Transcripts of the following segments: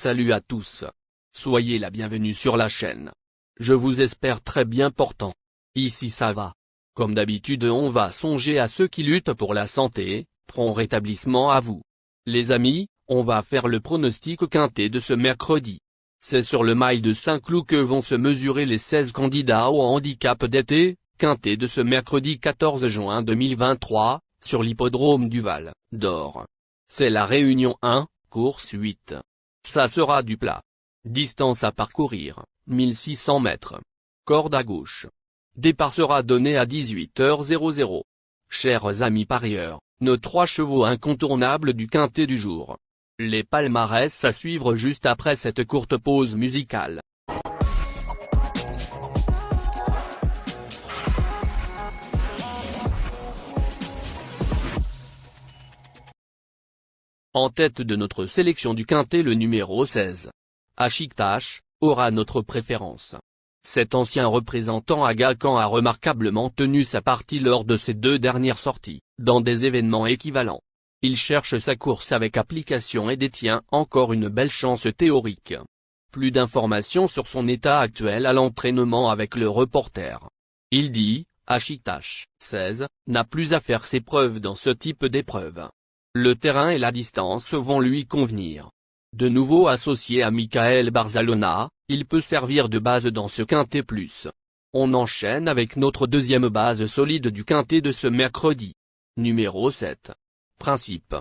Salut à tous. Soyez la bienvenue sur la chaîne. Je vous espère très bien portant. Ici ça va. Comme d'habitude on va songer à ceux qui luttent pour la santé, prompt rétablissement à vous. Les amis, on va faire le pronostic quintet de ce mercredi. C'est sur le Mail de Saint-Cloud que vont se mesurer les 16 candidats au handicap d'été, quintet de ce mercredi 14 juin 2023, sur l'hippodrome du Val d'Or. C'est la réunion 1, course 8. Ça sera du plat. Distance à parcourir, 1600 mètres. Corde à gauche. Départ sera donné à 18h00. Chers amis parieurs, nos 3 chevaux incontournables du quintet du jour. Les palmarès à suivre juste après cette courte pause musicale. En tête de notre sélection du quintet, le numéro 16. Achiktash aura notre préférence. Cet ancien représentant à Galcan a remarquablement tenu sa partie lors de ses 2 dernières sorties, dans des événements équivalents. Il cherche sa course avec application et détient encore une belle chance théorique. Plus d'informations sur son état actuel à l'entraînement avec le reporter. Il dit, Achiktash, 16, n'a plus à faire ses preuves dans ce type d'épreuve. Le terrain et la distance vont lui convenir. De nouveau associé à Michael Barzalona, il peut servir de base dans ce quintet plus. On enchaîne avec notre deuxième base solide du quintet de ce mercredi. Numéro 7. Principe.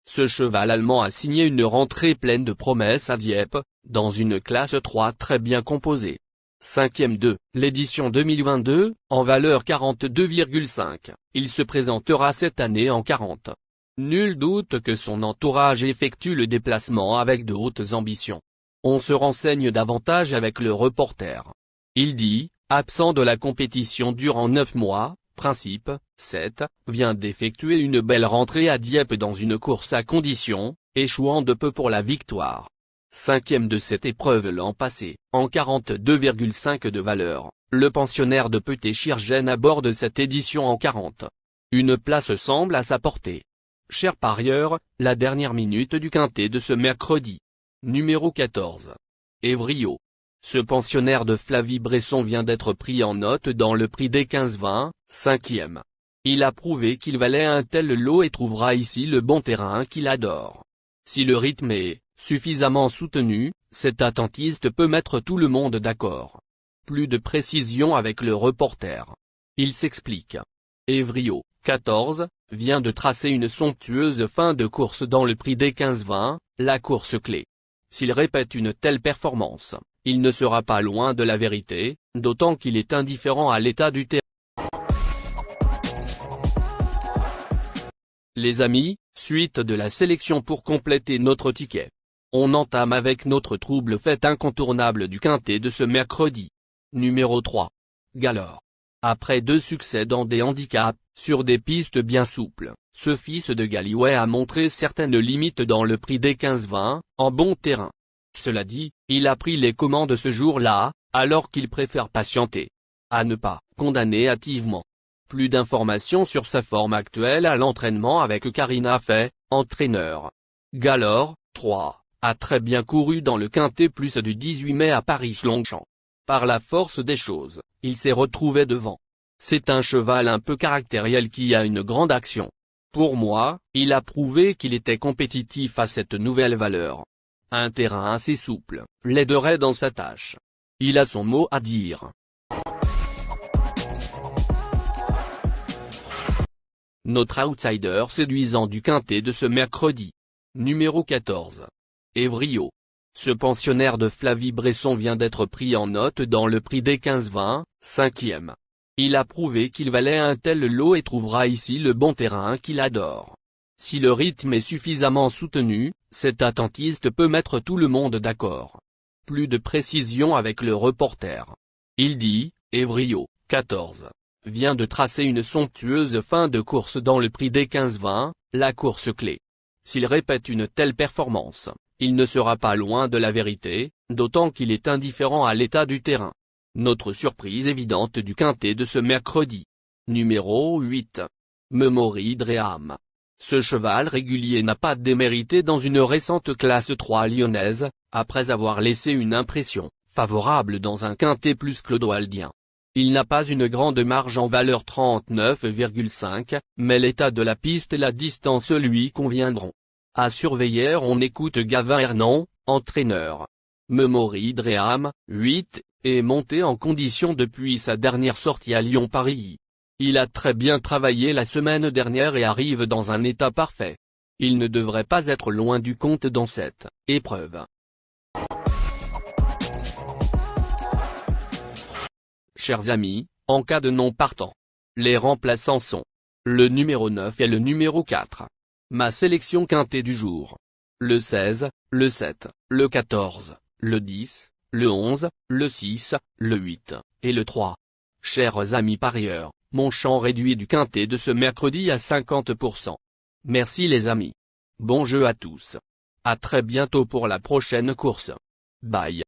Ce cheval allemand a signé une rentrée pleine de promesses à Dieppe, dans une classe 3 très bien composée. 5e de l'édition 2022, en valeur 42,5, il se présentera cette année en 40. Nul doute que son entourage effectue le déplacement avec de hautes ambitions. On se renseigne davantage avec le reporter. Il dit, absent de la compétition durant 9 mois, Principe, 7, vient d'effectuer une belle rentrée à Dieppe dans une course à condition, échouant de peu pour la victoire. 5e de cette épreuve l'an passé, en 42,5 de valeur, le pensionnaire de Petit-Chirgen aborde cette édition en 40. Une place semble à sa portée. Chers parieurs, la dernière minute du quintet de ce mercredi. Numéro 14. Evrio. Ce pensionnaire de Flavie Bresson vient d'être pris en note dans le prix des 15-20, 5e. Il a prouvé qu'il valait un tel lot et trouvera ici le bon terrain qu'il adore. Si le rythme est suffisamment soutenu, cet attentiste peut mettre tout le monde d'accord. Plus de précision avec le reporter. Il s'explique. Evrio, 14, vient de tracer une somptueuse fin de course dans le prix des 15-20, la course clé. S'il répète une telle performance, il ne sera pas loin de la vérité, d'autant qu'il est indifférent à l'état du terrain. Les amis, suite de la sélection pour compléter notre ticket. On entame avec notre trouble fête incontournable du quintet de ce mercredi. Numéro 3. Galore. Après 2 succès dans des handicaps, sur des pistes bien souples, ce fils de Galloway a montré certaines limites dans le prix des 15-20, en bon terrain. Cela dit, il a pris les commandes ce jour-là, alors qu'il préfère patienter. À ne pas condamner hâtivement. Plus d'informations sur sa forme actuelle à l'entraînement avec Karina Fay, entraîneur. Galore, 3, a très bien couru dans le quintet plus du 18 mai à Paris-Longchamp. Par la force des choses, il s'est retrouvé devant. C'est un cheval un peu caractériel qui a une grande action. Pour moi, il a prouvé qu'il était compétitif à cette nouvelle valeur. Un terrain assez souple, l'aiderait dans sa tâche. Il a son mot à dire. Notre outsider séduisant du quintet de ce mercredi. Numéro 14. Evrio. Ce pensionnaire de Flavie Bresson vient d'être pris en note dans le prix des 15-20, 5e. Il a prouvé qu'il valait un tel lot et trouvera ici le bon terrain qu'il adore. Si le rythme est suffisamment soutenu, cet attentiste peut mettre tout le monde d'accord. Plus de précision avec le reporter. Il dit, Evrio, 14, vient de tracer une somptueuse fin de course dans le prix des 15-20, la course clé. S'il répète une telle performance, il ne sera pas loin de la vérité, d'autant qu'il est indifférent à l'état du terrain. Notre surprise évidente du quintet de ce mercredi. Numéro 8. Memory Dream. Ce cheval régulier n'a pas démérité dans une récente classe 3 lyonnaise, après avoir laissé une impression favorable dans un quintet plus clodoaldien. Il n'a pas une grande marge en valeur 39,5, mais l'état de la piste et la distance lui conviendront. À surveiller, on écoute Gavin Hernan, entraîneur. Memory Dream, 8, est monté en condition depuis sa dernière sortie à Lyon-Paris. Il a très bien travaillé la semaine dernière et arrive dans un état parfait. Il ne devrait pas être loin du compte dans cette épreuve. Chers amis, en cas de non partant, les remplaçants sont le numéro 9 et le numéro 4. Ma sélection quintée du jour. Le 16, le 7, le 14, le 10, le 11, le 6, le 8, et le 3. Chers amis parieurs, mon champ réduit du quintet de ce mercredi à 50%. Merci les amis. Bon jeu à tous. À très bientôt pour la prochaine course. Bye.